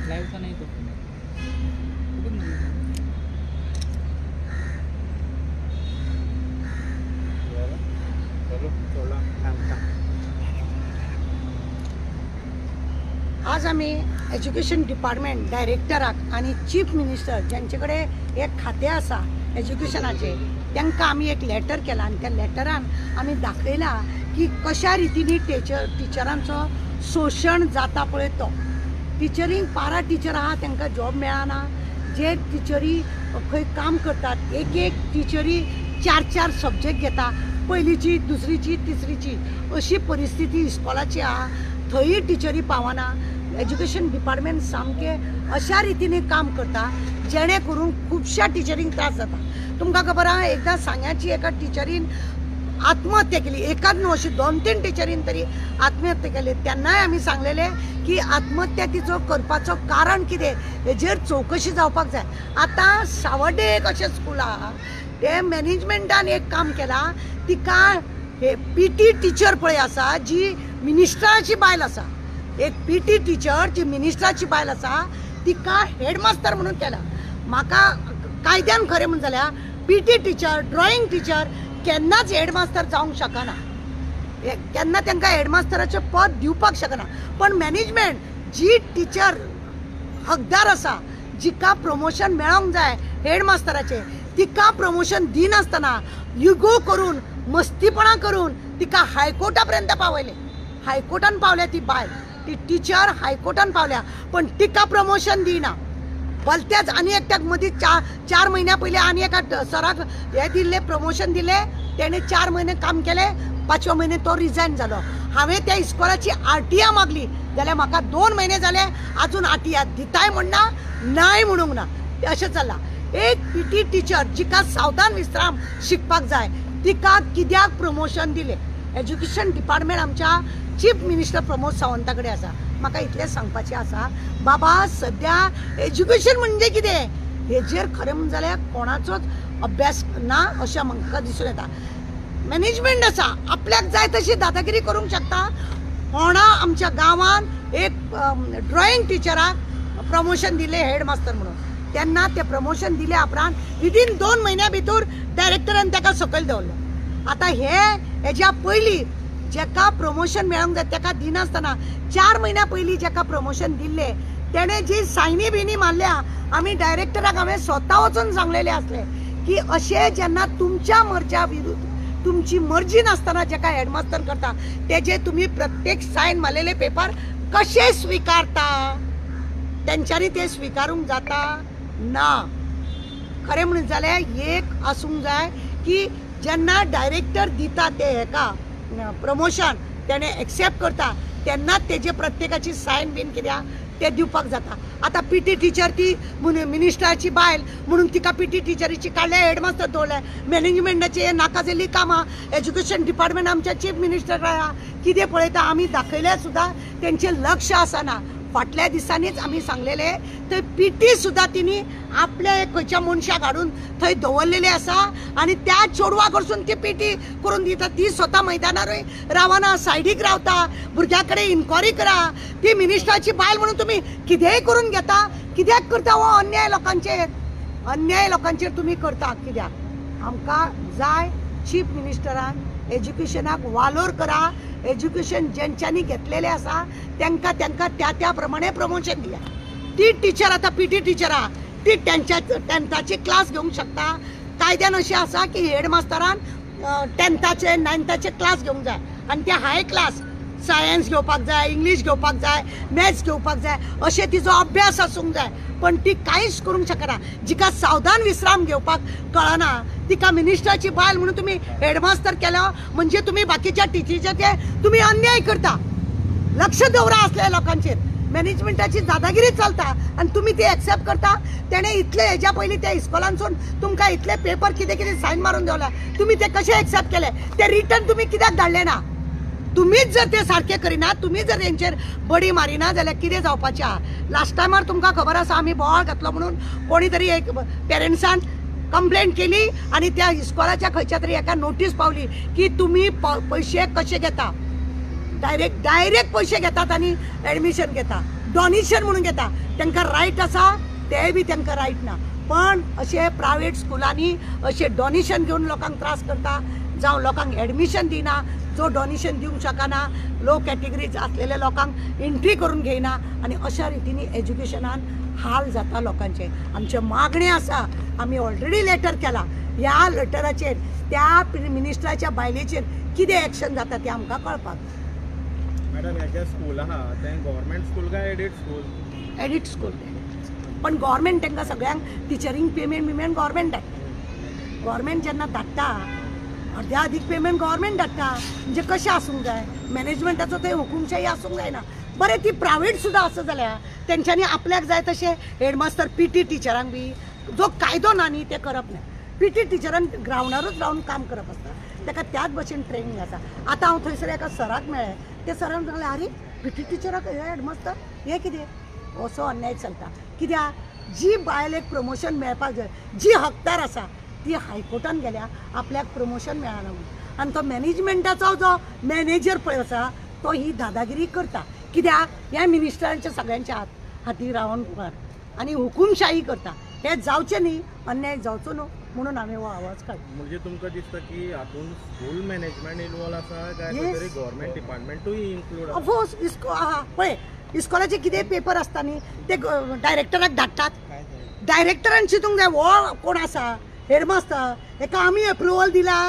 लाईव्हचा नाही तो आज आम्ही एज्युकेशन डिपार्टमेंट डायरेक्टराक आणि चीफ मिनिस्टर ज्यांच्याकडे एक खाते आसा एज्युकेशनाचे त्यांना आम्ही एक लेटर केला आणि त्या लेटरान आम्ही दाखयला की कशा रितीने टिचरांचो शोषण जाता पळय तो टिचरींक पारा टिचर आहा तांकां जॉब मेळना जे टिचरी खंय काम करतात एक एक टिचरी 4 सब्जेक्ट घेता पयलीची दुसरीची तिसरीची अशी परिस्थिती इस्कॉलाची आहा थंय टिचरी पावना एज्युकेशन डिपार्टमेंट सामके अशा रितीने काम करता जेणे करून खुबश्या टिचरींक त्रास जाता तुमकां खबर आहा एकदां सांग्याची एका टिचरीन आत्महत्या केली एकाच न्हू अशी 2-3 टिचरीन तरी आत्महत्या केली त्यांनाय आमी सांगलेले की आत्महत्या तिचो करपाचो कारण कितें हेजेर चवकशी जावपाक जाय आतां सावड्डे एक अशें स्कूल आहा ते मॅनेजमेंटान एक काम केला तिका हे पीटी टीचर पळय आसा जी मिनिस्टराची बायल आसा एक पीटी टीचर जी मिनिस्टराची बायल आसा तिका हेडमास्टर म्हणून केला म्हाका कायद्यान खरें म्हणून जाल्यार पीटी टीचर ड्रॉइंग टीचर केन्नाच हेडमास्टर जावंक शकना केन्ना तांकां हेडमास्टराचें पद दिवपाक शकना पण मॅनेजमेंट जी टीचर हकदार आसा जिका प्रमोशन मेळोंक जाय हेडमास्टराचें तिका प्रमोशन दिनासतना युगो करून मस्तीपणा करून तिका हायकोर्टा पर्यंत पावयले हायकोर्टान पावल्या ती बायल ती टीचर हायकोर्टान पावल्या पण तिका प्रमोशन दिना भलतेच आनी एकट्याक मदीं 4 महिन्या पयलीं आनी एका सराक हे दिल्ले प्रमोशन दिले तेणे 4 महिने काम केले 5व्या म्हयने तो रिजायन जालो हांवें त्या इस्कॉलाची आरटीआय मागली जाल्यार म्हाका 2 महिने जाले अजून आरटीआय दिताय म्हणना नाय म्हणूंक ना अशें चल्लां एक पीटी टीचर जिका सावधान विश्राम शिकपाक जाय तिका कित्याक प्रमोशन दिले एज्युकेशन डिपार्टमेंट आमच्या चीफ मिनिस्टर प्रमोद सावंता कडेन आसा म्हाका इतलें सांगपाचें आसा बाबा सद्या एज्युकेशन म्हणजे कितें हेजेर खरें म्हणून जाल्यार कोणाचोच अभ्यास ना अशें म्हाका दिसून येता मॅनेजमेंट आसा आपल्याक जाय तशी दादागिरी करूंक शकता होणा आमच्या गांवांत एक ड्रॉइंग टीचराक प्रमोशन दिले हेडमास्टर म्हणून तेन्ना ते प्रमोशन दिले उपरांत विदीन 2 महिन्या भितर डायरेक्टरान ताका सकयल दवरलो आता हेज्या पयलीं जेका प्रमोशन मेळोंक जाय तेका दिनासतना 4 महिन्या पयलीं जेका प्रमोशन दिल्ले तेणे जी सायनी बिनी मारल्या आमी डायरेक्टराक हांवें स्वता वचून सांगलेले आसले की अशें जेन्ना तुमच्या मर्ज्या विरुद्ध तुमची मर्जी नासतना जेका हेडमास्टर करता तेजे तुम्ही प्रत्येक सायन मारलेले पेपर कशे स्वीकारता तेंच्यांनी ते स्वीकारूंक जाता ना खरें म्हणून जाल्यार एक आसूंक जाय की जेन्ना डायरेक्टर दिता ते हेका प्रमोशन तेणे एक्सेप्ट करता तेन्ना तेजे प्रत्येकाची सायन बीन कित्याक ते दिवपाक जाता आता पीटी टीचर ती मिनिस्टराची बायल म्हणून तिका पीटी टीचरीची काडले हेडमास्टर दवरले मॅनेजमेंटाचे नाकाजेली कामां एज्युकेशन डिपार्टमेंट आमच्या चीफ मिनिस्टर कितें पळयता आमी दाखयले सुद्दां तेंचे लक्ष आसना फाटल्या दिसांनीच आमी सांगलेले थंय पीटी सुद्दां तिणी आपल्या एक खंयच्या मनशाक हाडून थंय दवरलेले आसा आनी त्या चेडवा कडसून ती पीटी करून दिता ती स्वता मैदानारूय रावना सायडीक रावता भुरग्यां कडेन इन्क्वायरी करा ती मिनिस्टराची बायल म्हणून तुमी कितेंय करून घेता कित्याक करता हो अन्याय लोकांचेर तुमी करता कित्याक आमकां जाय चीफ मिनिस्टरान एज्युकेशनाक वालोर करा एज्युकेशन ज्यांच्यांनी घेतलेले आसा त्यांना त्या प्रमाणे प्रमोशन दिया ती टीचर आता पीटी टीचर आहा ती 10th क्लास घेवंक शकता कायद्यान अशें आसा की हेडमास्टरान 10th 9th क्लास घेवंक जाय आनी ते हाय क्लास सायन्स घेवपाक जाय इंग्लीश घेवपाक जाय मॅथ्स घेवपाक जाय अशें तिजो अभ्यास आसूंक जाय पण ती कांयच करूंक शकना जिका सावधान विश्राम घेवपाक कळना तिका मिनिस्टराची बायल म्हणून तुम्ही हेडमास्टर केलो म्हणजे तुम्ही बाकीच्या टीचरचे तुम्ही अन्याय करता लक्ष दवरा असल्या लोकांचेर मॅनेजमेंटाची दादागिरी चलता आणि तुम्ही ते एक्सेप्ट करता तेणे इतले हेज्या पयलीं त्या इस्कॉलांसून तुमकां इतले पेपर कितें कितें सायन मारून देवला तुम्ही ते कशे एक्सेप्ट केले ते रिटर्न तुम्ही कित्याक धाडले ना तुम्हीच जर ते सारखे करिना तुम्ही जर तेंचेर बडी मारिना जाल्यार कितें जावपाचें आहा लास्ट टायमार तुमकां खबर आसा आमी बोवाळ घातलो म्हणून कोणी तरी एक पेरेंट्सान कंप्लेंट केली आणि त्या इस्कॉलाच्या खंयच्या तरी एका नोटीस पावली की तुम्ही पैसे कशे घेता डायरेक्ट पैसे घेतात आणि ऍडमिशन घेता डॉनेशन म्हणून घेता, तांकां रायट आसा ते बी तांकां रायट ना, पण अशे प्रायवेट स्कुलांनी अशे डॉनेशन घेवन लोकांक त्रास करता, जावं लोकांक एडमिशन दिना, जो डॉनेशन दिवंक शकना, लो कॅटेगरीज असलेल्या लोकांक एंट्री करून घेयना, आनी अशा रितीनी एज्युकेशनान हाल जाता लोकांचे. आमचे मागणे आसा, आमी ऑलरेडी लेटर केला, ह्या लेटराचेर त्या मिनिस्टराच्या बायलेचेर कितें एक्शन जाता तें आमकां कळपाक. मॅडम हे जे स्कूल आहा तें गव्हर्मेंट स्कूल काय एडीड स्कूल? एडीड स्कूल, पण गव्हर्मेंट तांकां सगळ्यांक टिचरींग पेमेंट गव्हर्मेंट धाडटा. गव्हर्मेंट जेन्ना धाडटा अर्ध्या अदीक पेमेंट गव्हर्मेंट धाडटा, म्हणजे कशें आसूंक जाय, मॅनेजमेंटाचो थंय हुकुमशाही आसूंक जायना. बरें ती प्रायवेट सुद्दां आसा जाल्यार तेंच्यांनी आपल्याक जाय तशें हेडमास्तर पीटी टिचरांक बी जो कायदो ना न्ही ते करप ना. पीटी टिचरान ग्रावंडारूच रावन काम करप आसता, ताका त्याच भशेन ट्रेनींग आसा. आतां हांव थंयसर एका सराक मेळ्ळें, ते सरान सांगलें अरे पीटी टिचराक हे हेडमास्तर हें कितें, असो अन्याय चलता. कित्याक जी बायलेक प्रमोशन मेळपाक जाय, जी हकदार आसा ती हायकोर्टान गेल्या आपल्याक प्रमोशन मेळना म्हणून, आनी तो मॅनेजमेंटाचो जो मॅनेजर पळय आसा तो ही दादागिरी करता. कित्याक ह्या मिनिस्टरांच्या सगळ्यांच्या हाती रावन उभार आनी हुकुमशाही करता. हे जावचें न्ही, अन्याय जावचो न्हू म्हणून हांवें हो आवाज काडलो. म्हणजे तुमकां दिसता की हातून स्कूल मॅनेजमेंट इन्वॉल्व आसा काय तरी गव्हर्मेंट डिपार्टमेंटूय इन्क्लूड आसा? ऑफकोर्स आहा पळय, इस्कॉलाचे कितें पेपर आसता न्ही ते डायरेक्टराक धाडटात. डायरेक्टरान चिंतूंक जाय हो कोण आसा हेडमास्तर, हेका आमी एप्रुवल दिला,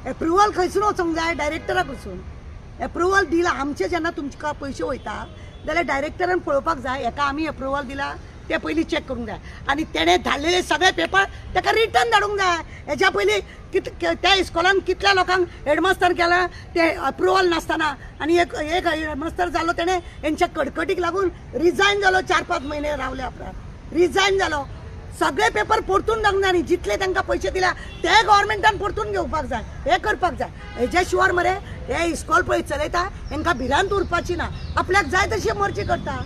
एप्रुवल खंयसून वचूंक जाय डायरेक्टराक वचून. एप्रुवल दिला आमचे जेन्ना तुमकां पयशे वयता जाल्यार डायरेक्टरान पळोवपाक जाय हेका आमी एप्रुवल दिला ते पयलीं चॅक करूंक जाय, आनी तेणें धाडलेले सगळे पेपर ताका रिटर्न धाडूंक जाय. हेच्या पयलीं त्या इस्कॉलान कितल्या लोकांक हेडमास्तर केला ते अप्रुवल नासतना, आनी एक हेडमास्तर जालो तेणें हेंच्या कडकडीक लागून रिजायन जालो, 4-5 म्हयने रावले उपरांत रिजायन जालो. सगळे पेपर परतून धाडूंक जाय न्ही, जितले तांकां पयशे दिल्या ते गव्हर्मेंटान परतून घेवपाक जाय, हे करपाक जाय. हेज्या शिवार मरे हे इस्कॉल पळय चलयता हेंकां भिरांत उरपाची ना, आपल्याक जाय तशी मर्जी करता.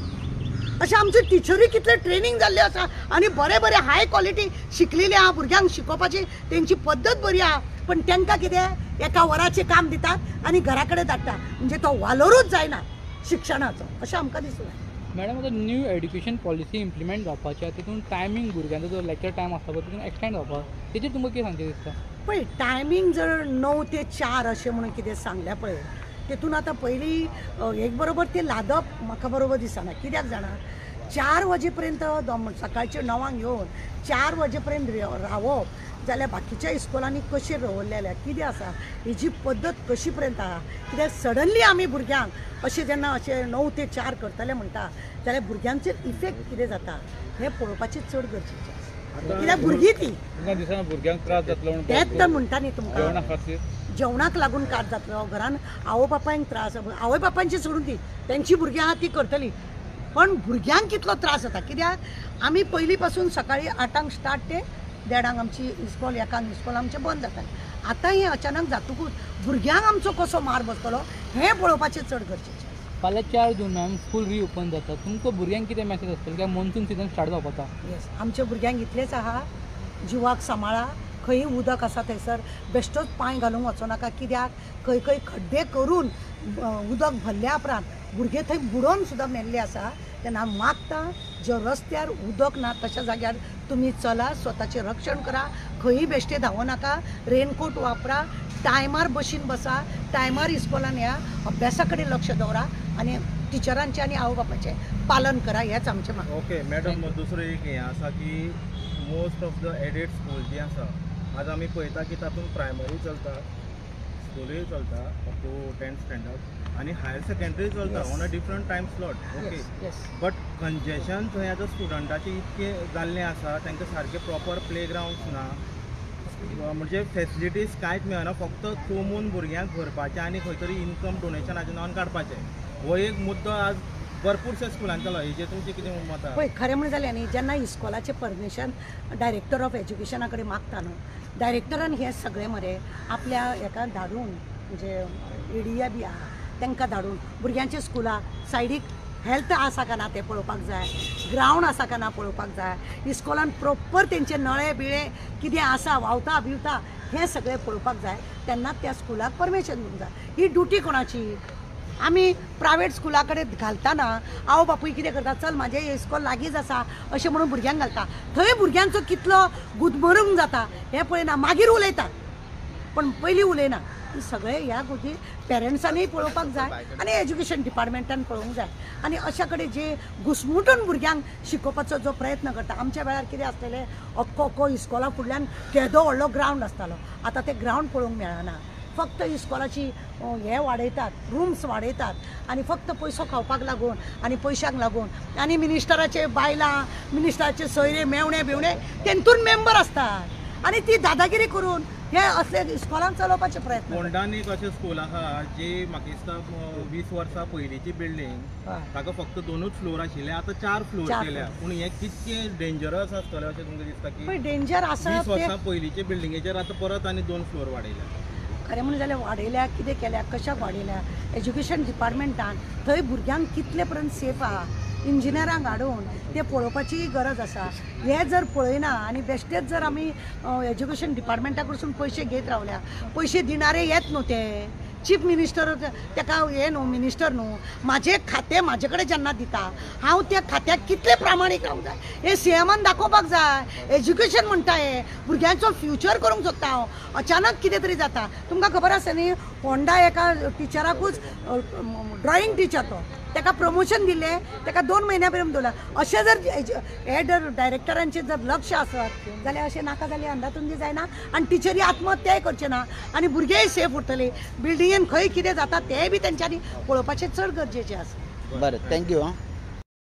अशें आमचे टिचरी कितले ट्रेनींग जाल्ले आसा आनी बरे बरे हाय क्वॉलिटी शिकलेले आहा, भुरग्यांक शिकोवपाची तेंची पद्दत बरी आहा, पण तांकां कितें एका वराचें काम दितात आनी घरा कडेन धाडटा, म्हणजे तो वालोरूच जायना शिक्षणाचो अशें आमकां दिसलें. मॅडम आतां न्यू एड्युकेशन पॉलिसी इम्प्लिमेंट जावपाची आसा, तितून टायमींग भुरग्यांचो जो लेक्चर टायम आसता पळय तितून एक्सटेंड जावपा, तेजेर तुमकां कितें सांगचें दिसता? पळय टायमींग जर 9 ते 4 अशें म्हणून कितें सांगल्या पळय, तेतून आतां पयलीं एक बरोबर ते लादप म्हाका बरोबर दिसना. कित्याक जाणा 4 वजे पर्यंत सकाळचे 9 येवन 4 वजे पर्यंत रावप जाल्यार बाकीच्या इस्कॉलांनी कशें रवल्लेल्या कितें आसा हेजी पद्दत कशी पर्यंत आहा. कित्याक सडनली आमी भुरग्यांक अशें जेन्ना अशें 9 ते 4 करतले म्हणटा जाल्यार भुरग्यांचेर इफेक्ट कितें जाता हें पळोवपाचें चड गरजेचें आसा. कित्याक भुरगीं ती दिसना भुरग्यांक त्रास जातलो तेंच तर म्हणटा न्ही तुमकां, खातीर जेवणाक लागून त्रास जातलो, घरान आवय बापायंक त्रास, आवय बापायंची सोडून ती तेंची भुरगीं आहा ती करतली, पण भुरग्यांक कितलो त्रास जाता. कित्याक आमी पयलीं पासून सकाळीं 8 स्टार्ट ते 1:30 आमची इस्कॉल इस्कॉल आमचें बंद जातालें. आतां हें अचानक जातकूच भुरग्यांक आमचो कसो मार बसतलो हें पळोवपाचें चड गरजेचें. फाल्यां 4 जून मॅम स्कूल रिओपन जाता, तुमकां भुरग्यांक कितें मॅसेज आसतलो काय मॉन्सून सिजन स्टार्ट जावपाक आसा? येस, आमच्या भुरग्यांक इतलेंच आहा, जिवाक सांबाळा, खंय उदक आसा थंयसर बेश्टोच पांय घालूंक वचो नाका. कित्याक खंय खंय खड्डे करून उदक भरल्या उपरांत भुरगे थंय बुडोवन सुद्दां मेल्ले आसा. तेन्ना हांव मागता ज्या रस्त्यार उदक ना तशा जाग्यार तुमी चला, स्वताचें रक्षण करा, खंयी बेश्टे धांवो नाका, रेनकोट वापरा, टायमार बशीन बसा, टायमार इस्कॉलान या, अभ्यासा कडेन लक्ष दवरा आनी टिचरांचें आनी आवय बापायचें पालन करा, हेंच आमचें मागणें. ओके मॅडम, दुसरें एक हें आसा की most of the aided school जी आसा आज आमी पळयता की तातूंत प्रायमरी चलता, स्कूलूय चलता अप टू 10th स्टँडर्ड आनी हायर सेकंडरी चलता on a different time slot. Okay, but congestion थंय आतां स्टुडंटाचें इतकें जाल्लें आसा, तांकां सारके प्रॉपर प्ले ग्रावंड्स ना, म्हणजे फेसिलिटीज कांयच मेळना, फक्त चोमून भुरग्यांक भरपाचें आनी खंय तरी इनकम डोनेशनाच्या नांवान काडपाचें. हो एक मुद्दो आज भरपूरशा स्कुलांत चलो, हेजेर तुमचें कितें मत आसा? पळय खरें म्हण जालें न्ही, जेन्ना इस्कॉलाचें परमिशन डायरेक्टर ऑफ एज्युकेशना कडेन मागता न्हू, डायरेक्टरान हें सगळें मरे आपल्या हेका धाडून, म्हणजे एडिया बी आहा तांकां धाडून भुरग्यांच्या स्कुला सायडीक हेल्थ आसा काय ना तें पळोवपाक जाय, ग्रावंड आसा काय ना पळोवपाक जाय, इस्कॉलान प्रॉपर तेंचे नळे बिळे कितें आसा व्हांवता बिवता हें सगळें पळोवपाक जाय. तेन्ना त्या स्कुलाक परमिशन दिवंक जाय. ही ड्युटी कोणाची? आमी प्रायवेट स्कुला कडेन घालतना आवय बापूय कितें करता चल म्हाजें इस्कॉल लागींच आसा अशें म्हणून भुरग्यांक घालता थंय भुरग्यांचो कितलो गुदमरूंक जाता हें पळयना मागीर उलयता पण पयलीं उलयना सगळे ह्या गोष्टी पेरंट्सांनीय पळोवपाक जाय आनी एज्युकेशन डिपार्टमेंटान पळोवंक जाय आनी अशा कडेन जे घुसमुटून भुरग्यांक शिकोवपाचो जो प्रयत्न करता आमच्या वेळार कितें आसलेलें अख्खो इस्कॉला फुडल्यान केदो व्हडलो ग्रावंड आसतालो आतां ते ग्रावंड पळोवंक मेळना फक्त इस्कॉलाची हे वाडयतात रूम्स वाडयतात आनी फक्त पयसो खावपाक लागून आनी पयशांक लागून आनी मिनिस्टराचे बायलां मिनिस्टराचे सोयरे मेवणे बिवणे तेंतून मेंबर आसतात आनी ती दादागिरी करून हे असले इस्कॉलांक चलोवपाचे प्रयत्न फोंडान एक अशें स्कूल आहा जी म्हाका दिसता 20 वर्सां पयलींची बिल्डींग ताका फक्त 2च फ्लोर आशिल्ले आतां 4 फ्लोर केल्या पूण हे कितकें डेंजरस आसतलें अशें तुमकां दिसता की डेंजर आसा 20 वर्सां पयलींचे बिल्डिंगेचेर आतां परत आनी 2 फ्लोर वाडयल्या खरें म्हणून जाल्यार वाडयल्या कितें केल्या कशाक वाडयल्या एज्युकेशन डिपार्टमेंटान थंय भुरग्यांक कितले पर्यंत सेफ आहा इंजिनियरांक हाडून ते पळोवपाची गरज आसा हे जर पळयना आनी बेश्टेच जर आमी एज्युकेशन डिपार्टमेंटा कडसून पयशे घेत रावल्या पयशे दिणारे येत न्हू ते चीफ मिनिस्टर ताका हे न्हू मिनिस्टर न्हू म्हाजें खातें म्हाजे कडेन जेन्ना दिता हांव त्या खात्याक कितले प्रामाणीक रावंक जाय हे सीएमान दाखोवपाक जाय एज्युकेशन म्हणटा हे भुरग्यांचो फ्युचर करूंक सोदता हांव अचानक कितें तरी जाता तुमकां खबर आसा न्ही फोंडा एका टिचराकूच ड्रॉइंग टिचर तो ताका प्रमोशन दिलें ताका 2 म्हयन्या पर्यंत दवरला अशें जर हे डायरेक्टरांचें जर लक्ष आसत जाल्यार अशें नाका जाल्यार अंधातुंदी जायना आनी टिचरी आत्महत्याय करचे ना आनी भुरगेय सेफ उरतले बिल्डिंगेन खंय कितें जाता तेंय बी तेंच्यांनी पळोवपाचें चड गरजेचें आसा बरें थँक्यू